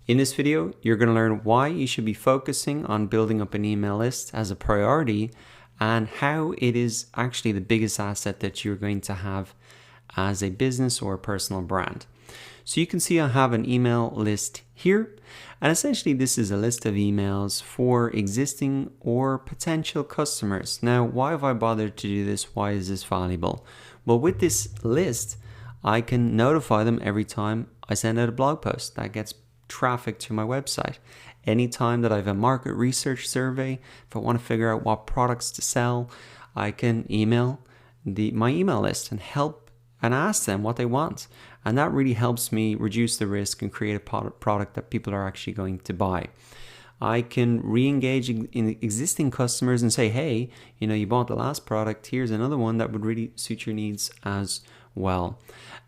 In this video, you're going to learn why you should be focusing on building up an email list as a priority and how it is actually the biggest asset that you're going to have as a business or a personal brand. So you can see I have an email list here, and essentially this is a list of emails for existing or potential customers. Now, why have I bothered to do this? Why is this valuable? Well, with this list, I can notify them every time I send out a blog post that gets traffic to my website. Anytime that I have a market research survey, if I want to figure out what products to sell, I can email my email list and help and ask them what they want. And that really helps me reduce the risk and create a product that people are actually going to buy. I can re-engage in existing customers and say, hey, you bought the last product, here's another one that would really suit your needs as well.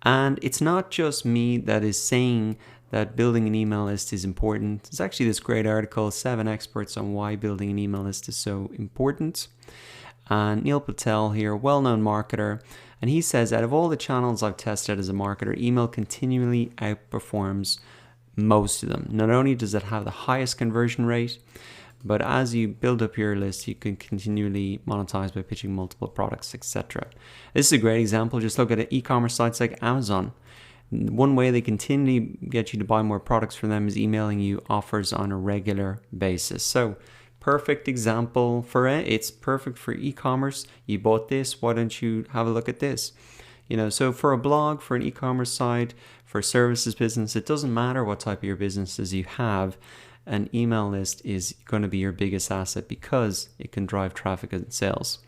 And it's not just me that is saying that building an email list is important. There's actually this great article, 7 experts on why building an email list is so important. And Neil Patel here, well-known marketer, and he says, out of all the channels I've tested as a marketer, email continually outperforms most of them. Not only does it have the highest conversion rate, but as you build up your list, you can continually monetize by pitching multiple products, etc. This is a great example. Just look at e-commerce sites like Amazon. One way they continually get you to buy more products from them is emailing you offers on a regular basis. So perfect example for it. It's perfect for e-commerce. You bought this, why don't you have a look at this? So for a blog, for an e-commerce site, for a services business, it doesn't matter what type of your businesses you have. An email list is going to be your biggest asset because it can drive traffic and sales.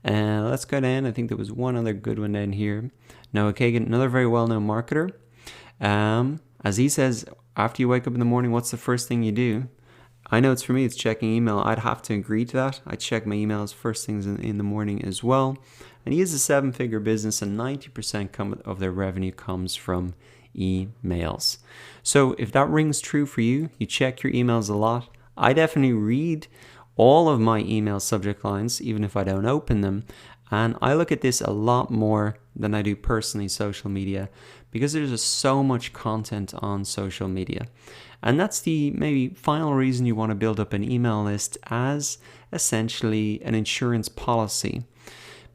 Let's go down. I think there was one other good one down here. Noah Kagan, another very well-known marketer. As he says, after you wake up in the morning, what's the first thing you do? I know it's for me, it's checking email. I'd have to agree to that. I check my emails first things in the morning as well. And he is a 7-figure business, and 90% of their revenue comes from emails. So if that rings true for you, you check your emails a lot. I definitely read all of my email subject lines, even if I don't open them. And I look at this a lot more than I do personally social media, because there's just so much content on social media. And that's the maybe final reason you want to build up an email list as essentially an insurance policy.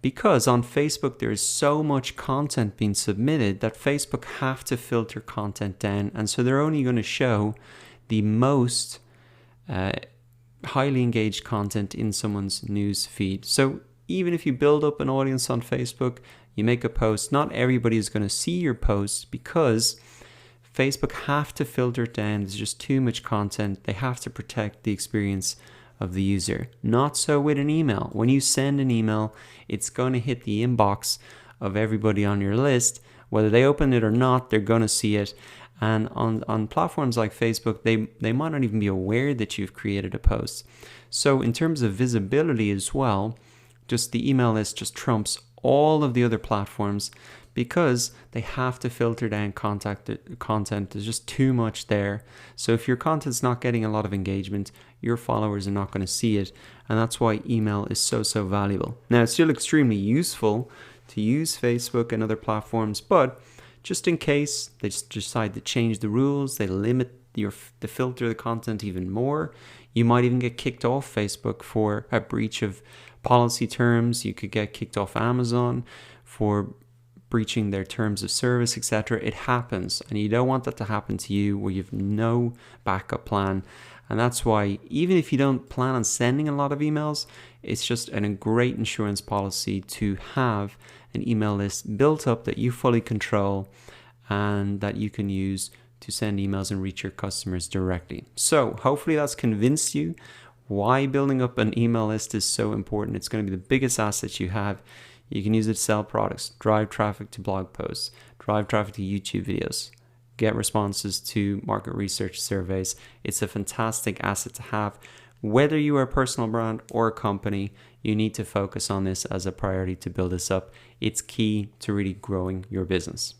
Because on Facebook, there is so much content being submitted that Facebook have to filter content down. And so they're only going to show the most highly engaged content in someone's news feed. So even if you build up an audience on Facebook, you make a post, not everybody is going to see your post because Facebook have to filter it down. There's just too much content. They have to protect the experience of the user. Not so with an email. When you send an email, it's going to hit the inbox of everybody on your list. Whether they open it or not, they're going to see it. And on platforms like Facebook, they might not even be aware that you've created a post. So in terms of visibility as well, just the email list just trumps all of the other platforms because they have to filter down content. There's just too much there. So if your content's not getting a lot of engagement, your followers are not going to see it. And that's why email is so valuable. Now, it's still extremely useful to use Facebook and other platforms, but just in case they just decide to change the rules, they limit the filter the content even more, you might even get kicked off Facebook for a breach of policy terms. You could get kicked off Amazon for breaching their terms of service, etc. It happens, and you don't want that to happen to you where you've no backup plan. And that's why even if you don't plan on sending a lot of emails, it's just a great insurance policy to have an email list built up that you fully control and that you can use to send emails and reach your customers directly. So hopefully that's convinced you why building up an email list is so important. It's going to be the biggest asset you have. You can use it to sell products, drive traffic to blog posts, drive traffic to YouTube videos, get responses to market research surveys. It's a fantastic asset to have. Whether you are a personal brand or a company, you need to focus on this as a priority to build this up. It's key to really growing your business.